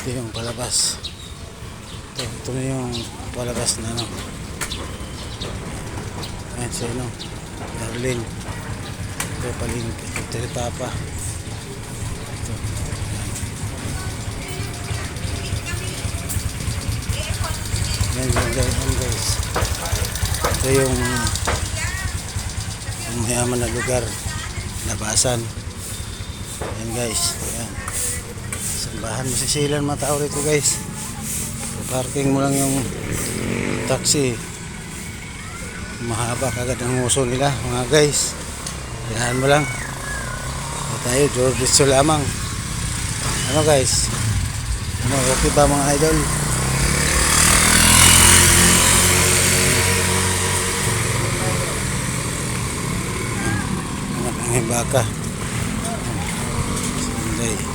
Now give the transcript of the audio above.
Ito yung palabas. Ito na yung palabas na ano. Ayan siya no. Darling. Ito palingki. Ito yung tapa. Ito. Ayan yung guys. Ito yung mayaman na lugar. Labasan. Ayan guys. Ayan. Sambahan, masisilan mga tao rito guys. Parking mo lang yung taxi, mahaba kagad ang uso nila mga guys. Yan mo lang. Tayo Jordiso lamang. Ano guys, ano, okay ba mga idol? Anak ng baka Sunday.